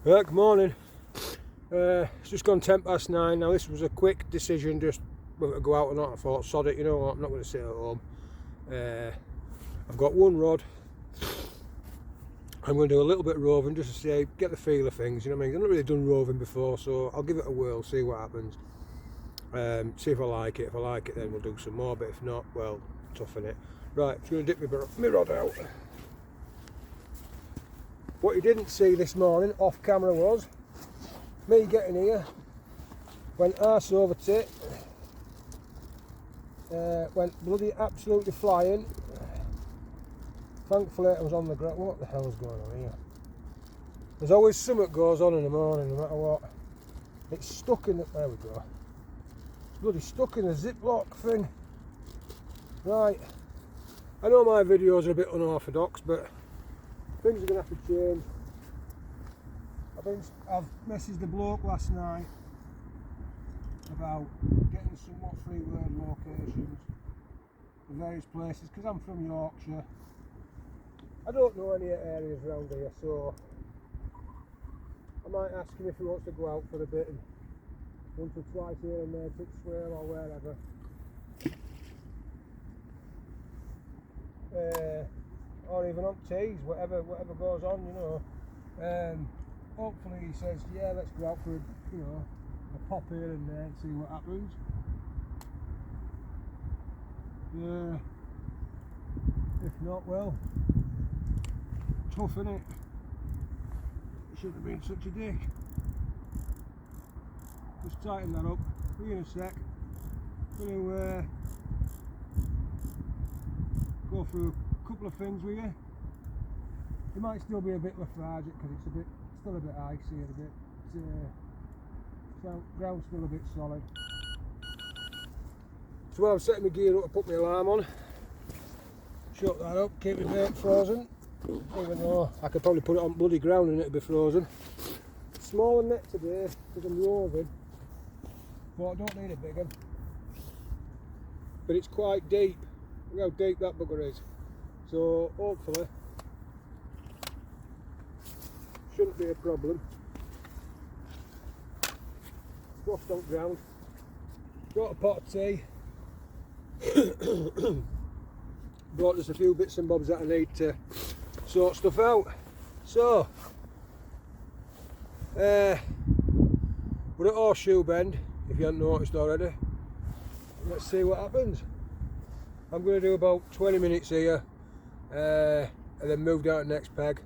Right, good morning. It's just gone 9:10. Now this was a quick decision, just whether to go out or not. I thought, sod it, you know what, I'm not going to sit at home. I've got one rod. I'm going to do a little bit of roving just to see, get the feel of things, you know what I mean? I've not really done roving before, so I'll give it a whirl, see what happens. See if I like it. If I like it, then we'll do some more, but if not, well, toughen it. Right, I'm going to dip my rod out. What you didn't see this morning off camera was me getting here, went arse over tit, went bloody absolutely flying. Thankfully I was on the ground. What the hell's going on here? There's always something that goes on in the morning, no matter what. It's stuck in the, there we go. It's bloody stuck in a Ziploc thing. Right, I know my videos are a bit unorthodox, but things are going to have to change. I've messaged the bloke last night about getting somewhat free word locations for various places, because I'm from Yorkshire. I don't know any areas around here, so I might ask him if he wants to go out for a bit and once or twice here and there, to Swale or wherever. Or even on teas, whatever goes on, you know. Hopefully he says, yeah, let's go out for a pop here and there and see what happens. If not, well, tough, innit? It shouldn't have been such a dick. Just tighten that up. See you in a sec. I'm going to go through a couple of things with you. It might still be a bit lethargic because it's still a bit icy and a bit, so ground's still a bit solid. So while I'm setting my gear up, I put my alarm on. Shut that up, keep my bait frozen, even though I could probably put it on bloody ground and it'd be frozen. Smaller net today because I'm roving, but I don't need a big one. But it's quite deep. Look how deep that bugger is. So hopefully shouldn't be a problem. Washed on ground. Got a pot of tea. Brought us a few bits and bobs that I need to sort stuff out. So we're at Horseshoe Bend, if you haven't noticed already. Let's see what happens. I'm going to do about 20 minutes here and then move down to the next peg.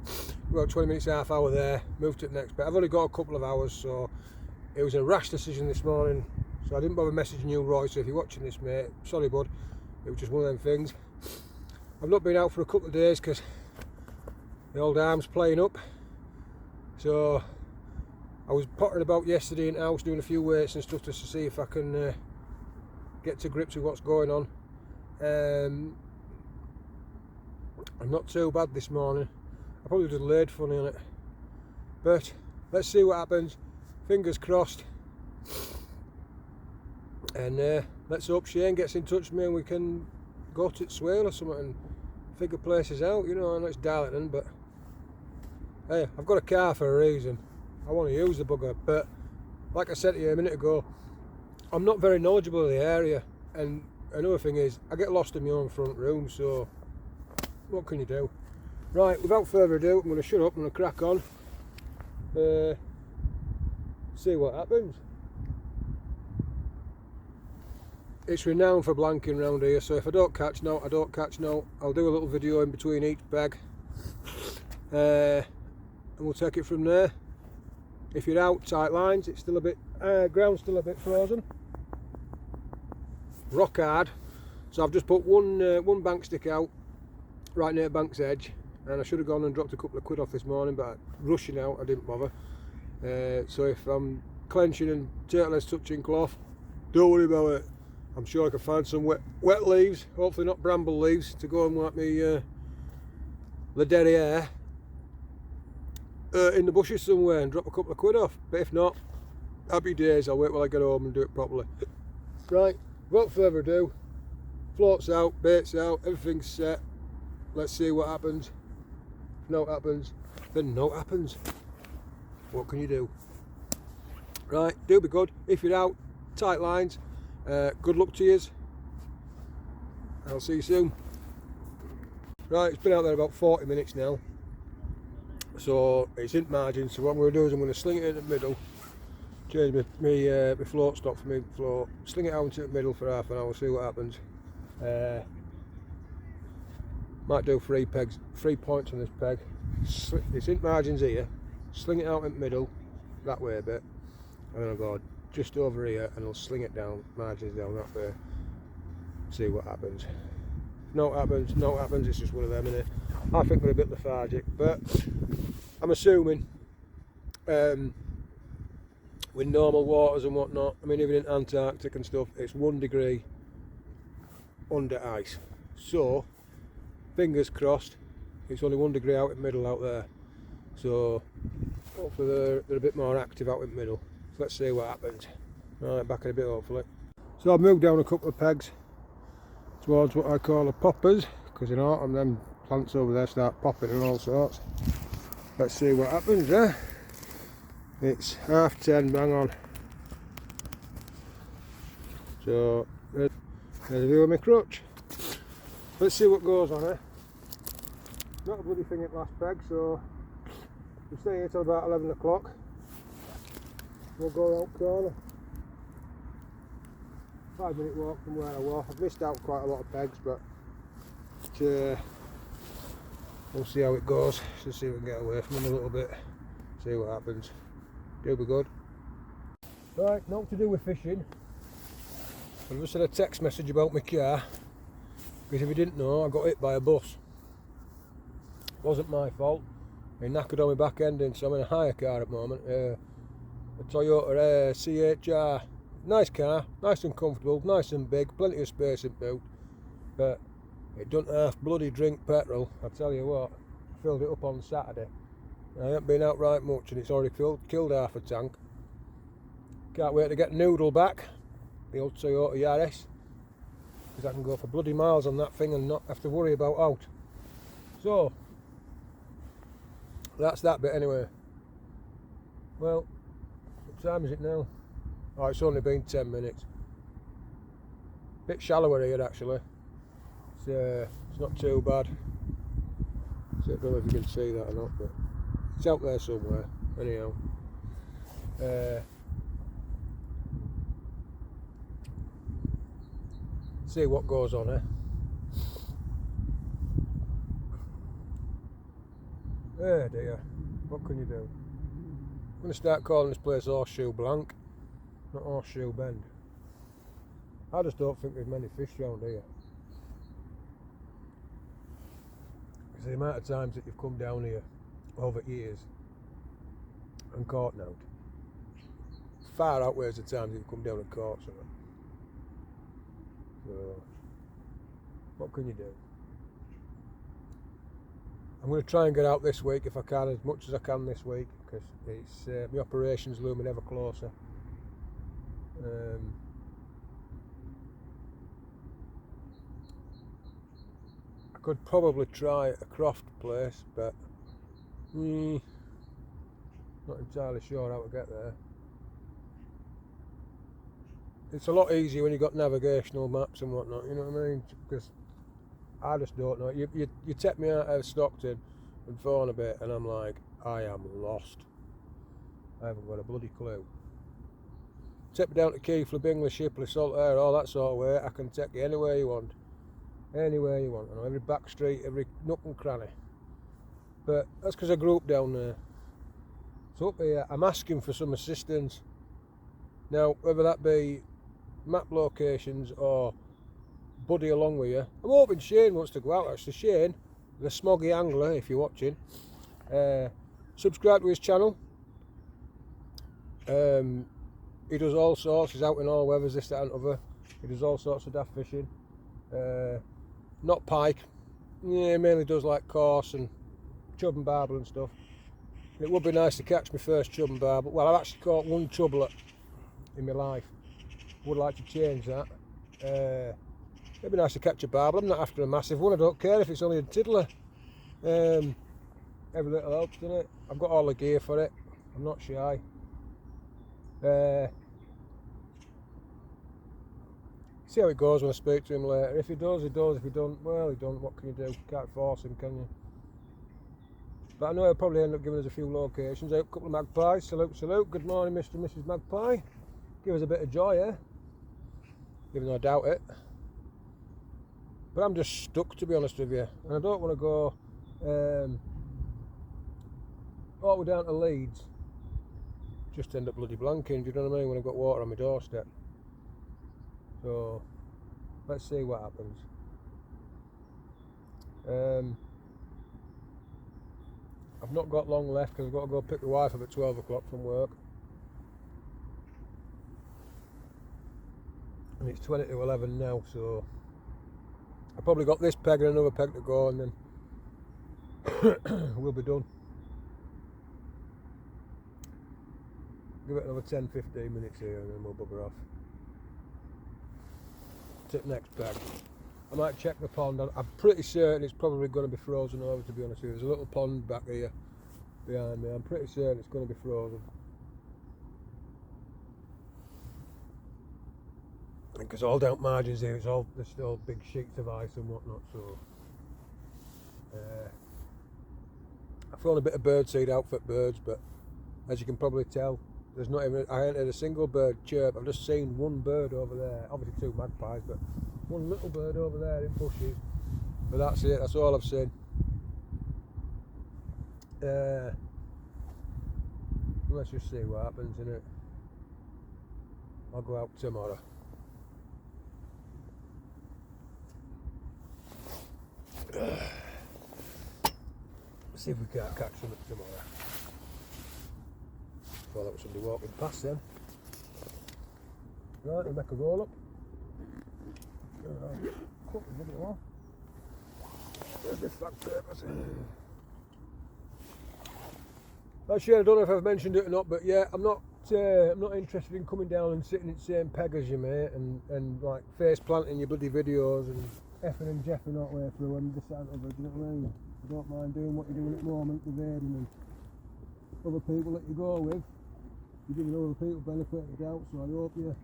About 20 minutes, half hour there, move to the next peg. I've only got a couple of hours, so it was a rash decision this morning, so I didn't bother messaging you, Roy. So if you're watching this, mate, sorry bud, it was just one of them things. I've not been out for a couple of days because the old arm's playing up, so I was pottering about yesterday in the house doing a few weights and stuff just to see if I can get to grips with what's going on. I'm not too bad this morning. I probably just laid funny on it, but let's see what happens. Fingers crossed, and let's hope Shane gets in touch with me and we can go to Swale or something and figure places out. You know, I know it's Darlington, but hey, I've got a car for a reason. I want to use the bugger, but like I said to you a minute ago, I'm not very knowledgeable of the area, and another thing is I get lost in my own front room, so what can you do? Right, without further ado, I'm going to shut up, I'm going to crack on, see what happens. It's renowned for blanking round here, so if I don't catch no, I don't catch no. I'll do a little video in between each bag, and we'll take it from there. If you're out, tight lines, it's still a bit, ground's still a bit frozen. Rock hard, so I've just put one bank stick out right near the bank's edge, and I should have gone and dropped a couple of quid off this morning, but rushing out I didn't bother. So if I'm clenching and turtleheads touching cloth, don't worry about it. I'm sure I can find some wet leaves, hopefully not bramble leaves, to go and wipe me the derriere in the bushes somewhere and drop a couple of quid off. But if not, happy days, I'll wait till I get home and do it properly. Right, without further ado, floats out, baits out, everything's set. Let's see what happens. If no happens, then no happens. what can you do? Right, do be good. If you're out, tight lines, good luck to yous. I'll see you soon. Right, it's been out there about 40 minutes now, so it's in margin, so what I'm going to do is I'm going to sling it in the middle, change my float stop for me float, sling it out into the middle for half an hour, see what happens. Might do 3 points on this peg. It's in margins here, sling it out in the middle, that way a bit, and then I'll go just over here and I'll sling it down, margins down that way, see what happens. No happens, it's just one of them, innit? I think we're a bit lethargic, but I'm assuming with normal waters and whatnot, I mean even in Antarctic and stuff, it's 1 degree under ice. So, fingers crossed, it's only 1 degree out in the middle out there. So, hopefully they're a bit more active out in the middle. So let's see what happens. Right, back in a bit hopefully. So I've moved down a couple of pegs towards what I call the poppers, because in autumn them plants over there start popping and all sorts. Let's see what happens, eh? It's 10:30, bang on. So there's a view of my crutch. Let's see what goes on, eh? Not a bloody thing at last peg, so we'll stay here till about 11 o'clock. We'll go out corner. 5-minute walk from where I was. I've missed out quite a lot of pegs, but we'll see how it goes. Just see if we can get away from them a little bit. See what happens. Do be good. Right, not to do with fishing. I just had a text message about my car, because if you didn't know, I got hit by a bus. It wasn't my fault. I knackered on my back ending, so I'm in a hire car at the moment. A Toyota CHR. Nice car, nice and comfortable, nice and big, plenty of space in boot, but it doesn't half bloody drink petrol. I tell you what, I filled it up on Saturday. I haven't been out right much and it's already killed half a tank. Can't wait to get Noodle back, the old Toyota Yaris, because I can go for bloody miles on that thing and not have to worry about out. So, that's that bit anyway. Well, what time is it now? Oh, it's only been 10 minutes. Bit shallower here actually. It's not too bad. So I don't know if you can see that or not, but it's out there somewhere. Anyhow. See what goes on, eh? Oh dear. What can you do? I'm going to start calling this place Horseshoe Blank, not Horseshoe Bend. I just don't think there's many fish around here. Because the amount of times that you've come down here over years and caught now, far outweighs the times that you've come down and caught something. So, what can you do? I'm going to try and get out this week if I can, as much as I can this week, because it's my operation's looming ever closer. I could probably try a croft place, but not entirely sure how to get there. It's a lot easier when you've got navigational maps and whatnot, you know what I mean? Because I just don't know. You take me out of Stockton and Fawn a bit and I'm like, I am lost. I haven't got a bloody clue. Take me down to Keighley, Bingley, Shipley, Saltaire, all that sort of way. I can take you anywhere you want. Anywhere you want. I know every back street, every nook and cranny. But that's because I grew up down there. So up here, I'm asking for some assistance. Now, whether that be map locations or buddy along with you. I'm hoping Shane wants to go out actually. Shane, the smoggy angler, if you're watching, subscribe to his channel. He does all sorts, he's out in all weathers, this, that and other. He does all sorts of daft fishing. Not pike, yeah, he mainly does like coarse and chub and barbel and stuff. It would be nice to catch my first chub and barbel. Well, I've actually caught one chubblet in my life. Would like to change that. It'd be nice to catch a barbel. I'm not after a massive one, I don't care if it's only a tiddler. Every little helps, doesn't it? I've got all the gear for it. I'm not shy. See how it goes when I speak to him later. If he does, he does. If he don't, well, he don't. What can you do? Can't force him, can you? But I know he'll probably end up giving us a few locations. Out, a couple of magpies. Salute, salute. Good morning, Mr. and Mrs. Magpie. Give us a bit of joy, eh? Even though I doubt it. But I'm just stuck, to be honest with you. And I don't want to go all the way down to Leeds. Just end up bloody blanking, do you know what I mean? When I've got water on my doorstep. So, let's see what happens. I've not got long left because I've got to go pick the wife up at 12 o'clock from work. And it's 20 to 11 now, so I've probably got this peg and another peg to go, and then we'll be done. Give it another 10-15 minutes here and then we'll bugger off. Tip next peg. I might check the pond. I'm pretty certain it's probably going to be frozen over, to be honest with you. There's a little pond back here behind me. I'm pretty certain it's going to be frozen. Because all down margins here, there's still big sheets of ice and whatnot, so I've thrown a bit of birdseed out for birds, but as you can probably tell, there's not even, I ain't had a single bird chirp. I've just seen one bird over there, obviously two magpies, but one little bird over there in bushes. But that's it, that's all I've seen. Let's just see what happens, innit? I'll go out tomorrow. See if we can't catch something tomorrow. Thought that was somebody walking past then. Right, we'll make a roll up. There's the flag papers. Actually, I don't know if I've mentioned it or not, but yeah, I'm not interested in coming down and sitting in the same peg as you, mate, and like face planting your bloody videos and effing and jeffing that way through and this and other. Do you know what I mean? I don't mind doing what you're doing at the moment with Aiden and other people that you go with. You're giving other people benefit of the doubt, so I hope you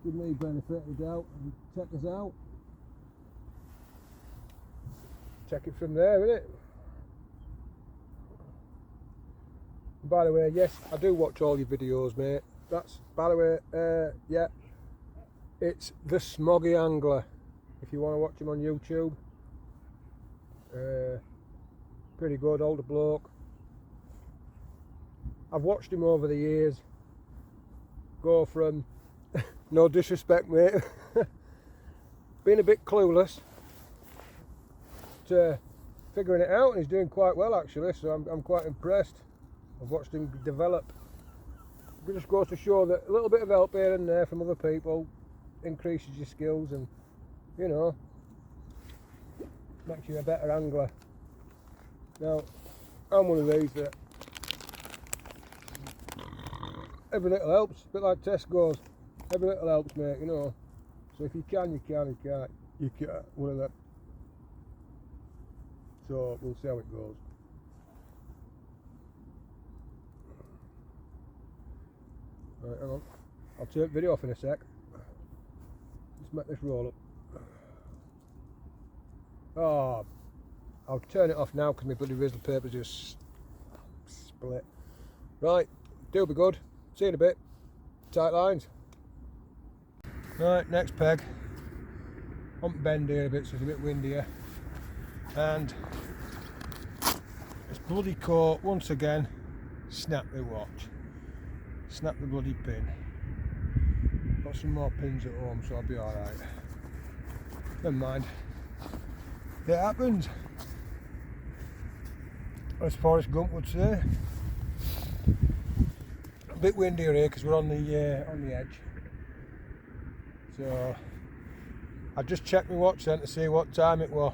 give me benefit of the doubt and check us out. Check it from there, innit? And by the way, yes, I do watch all your videos, mate. That's, by the way, yeah, it's The Smoggy Angler. If you want to watch him on YouTube, pretty good, older bloke. I've watched him over the years go from, no disrespect mate, being a bit clueless to figuring it out, and he's doing quite well actually, so I'm quite impressed. I've watched him develop. It just goes to show that a little bit of help here and there from other people increases your skills and, you know, makes you a better angler. Now, I'm one of these that every little helps, a bit like Tesco's. Every little helps, mate, you know. So if you can, you can. You can't, you can't. One of them. So we'll see how it goes. Right, hang on. I'll turn the video off in a sec. Let's make this roll up. Oh, I'll turn it off now because my bloody Rizzle paper's just split. Right, do be good. See you in a bit. Tight lines. Right, next peg. On bend here a bit so it's a bit windier. And this bloody caught once again. Snap the watch. Snap the bloody pin. Got some more pins at home, so I'll be alright. Never mind. It happens. As Forrest Gump would say. A bit windier here because we're on the edge. So I just checked my watch then to see what time it was.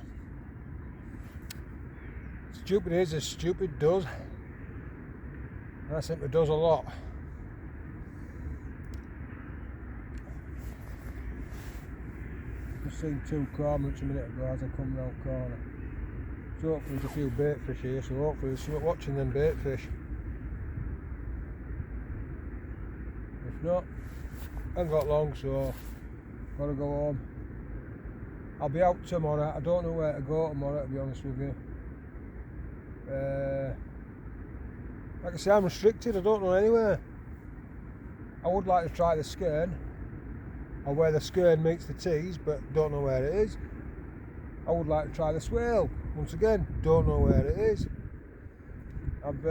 Stupid is as stupid does. And I think it does a lot. I've seen two cormorants a minute ago as I come round the corner. So hopefully there's a few bait fish here, so hopefully there's someone watching them bait fish. not, I haven't got long, so gotta go home. I'll be out tomorrow. I don't know where to go tomorrow, to be honest with you. Like I say, I'm restricted. I don't know anywhere. I would like to try the Skern, or where the Skern meets the Tees, but don't know where it is. I would like to try the Swale. Once again, don't know where it is. I've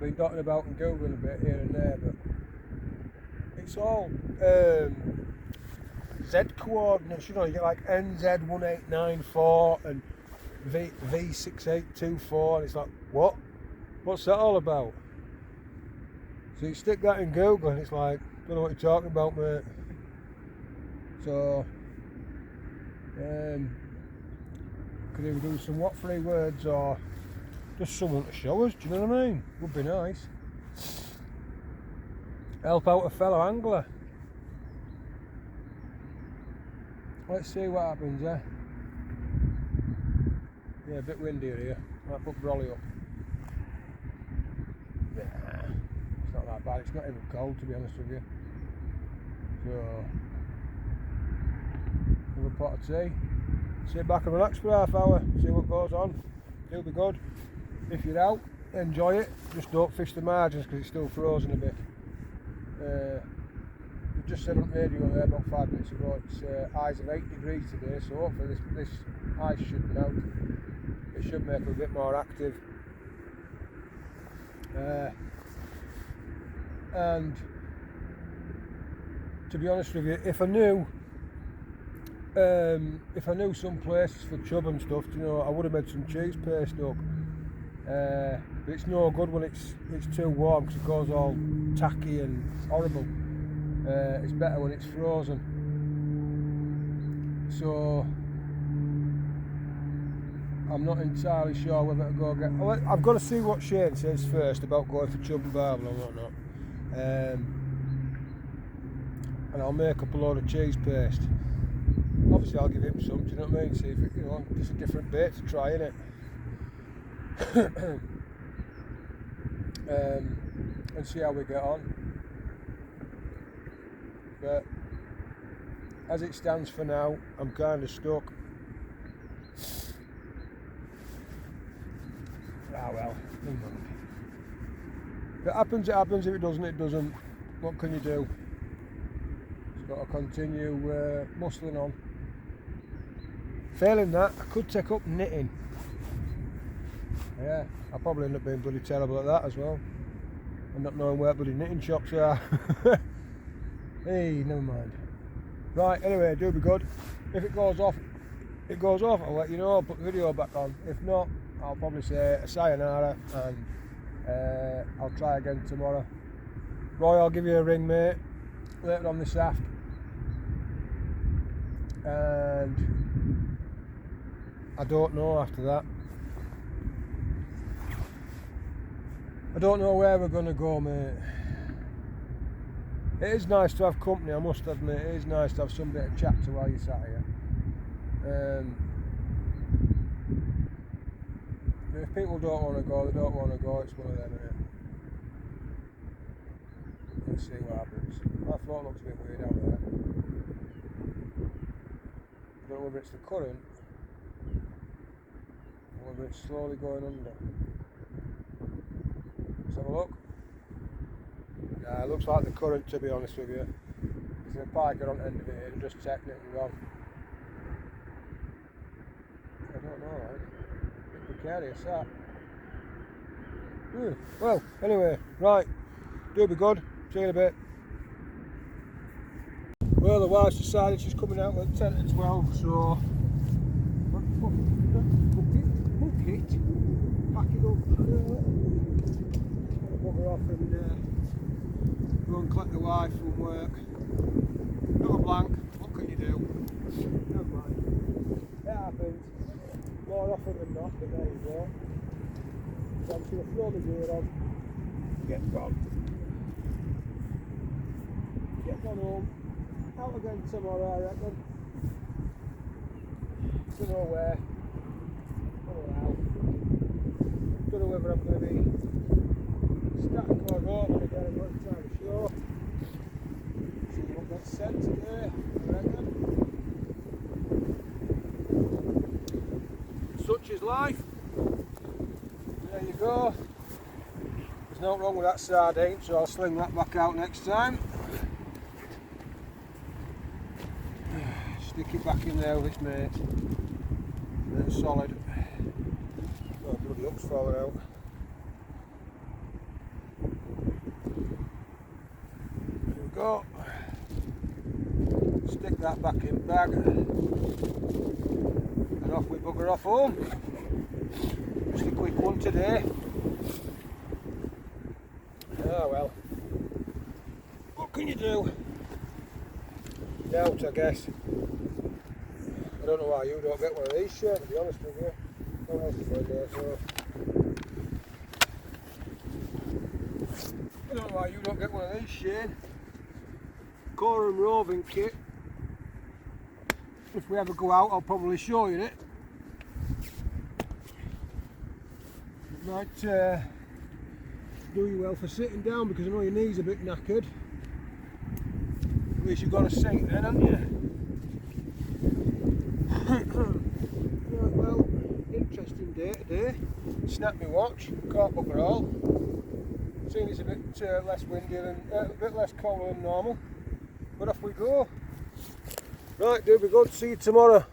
been dotting about and googling a bit here and there, but it's all Z coordinates. You know, you get like NZ1894 and V6824, and it's like, what? What's that all about? So you stick that in Google, and it's like, don't know what you're talking about, mate. So, could either do some what 3 words or just someone to show us, do you know what I mean? Would be nice. Help out a fellow angler. Let's see what happens, eh? Yeah, a bit windier here. Might put brolly up. Nah, it's not that bad. It's not even cold, to be honest with you. So, have a pot of tea. Sit back and relax for half hour. See what goes on. It'll be good. If you're out, enjoy it. Just don't fish the margins because it's still frozen a bit. We just said on the radio there about 5 minutes ago, it's highs of 8 degrees today, so hopefully this ice should melt. It should make it a bit more active. And to be honest with you, if I knew some places for chub and stuff, you know, I would have made some cheese paste up. But it's no good when it's too warm because it goes all tacky and horrible. It's better when it's frozen. So I'm not entirely sure whether to go get. I've got to see what Shane says first about going for chub and barbel and whatnot. And I'll make up a load of cheese paste. Obviously, I'll give him some. Do you know what I mean? See if it, you know, just a different bait to try, innit? And see how we get on. But as it stands for now, I'm kind of stuck. Ah well, never mind. If it happens, it happens. If it doesn't, it doesn't. What can you do? Just got to continue muscling on. Failing that, I could take up knitting. Yeah, I'll probably end up being bloody terrible at that as well. And not knowing where bloody knitting shops are. Hey, never mind. Right, anyway, do be good. If it goes off, it goes off. I'll let you know, I'll put the video back on. If not, I'll probably say a sayonara and I'll try again tomorrow. Roy, I'll give you a ring, mate, later on this aft. And I don't know after that. I don't know where we're going to go, mate. It is nice to have company, I must admit. It is nice to have somebody to chat to while you're sat here. If people don't want to go, they don't want to go. It's one of them, innit? Let's see what happens. That float looks a bit weird out there. I don't know whether it's the current or whether it's slowly going under. Let's have a look. Yeah, it looks like the current, to be honest with you. There's a pike on the end of it here, and just technically gone. I don't know, like. Bit precarious, that. Well, anyway, right. Do be good. See you in a bit. Well, the wife's decided she's coming out at 10 to 12, so. Book it. Pack it up. Put her off and go and collect the wife from work. Not a blank, what can you do? Never mind. It happens. More often than not, but there you go. So I'm just going to throw my gear on. Get gone. Get gone home. Out again tomorrow, I reckon. Don't know where. Don't know how. Don't know whether I'm going to be starting or rolling again. scent today, I reckon. Such is life. There you go. There's nothing wrong with that sardine, so I'll sling that back out next time. Stick it back in there with its mates. And it's solid. Oh, bloody hook's falling out. There we go. Stick that back in bag. And off we bugger off home. Just a quick one today. Ah well. What can you do? Doubt, I guess. I don't know why you don't get one of these, Shane, to be honest with you. What else is in there, so? I don't know why you don't get one of these, Shane. Corum roving kit. If we ever go out, I'll probably show you it. It might do you well for sitting down, because I know your knees are a bit knackered. At least you've got a seat then, haven't you? Right, well, interesting day today. Snapped my watch, can't bugger all. Seeing it's a bit less windy and a bit less colder than normal. But off we go. Right, do be good. See you tomorrow.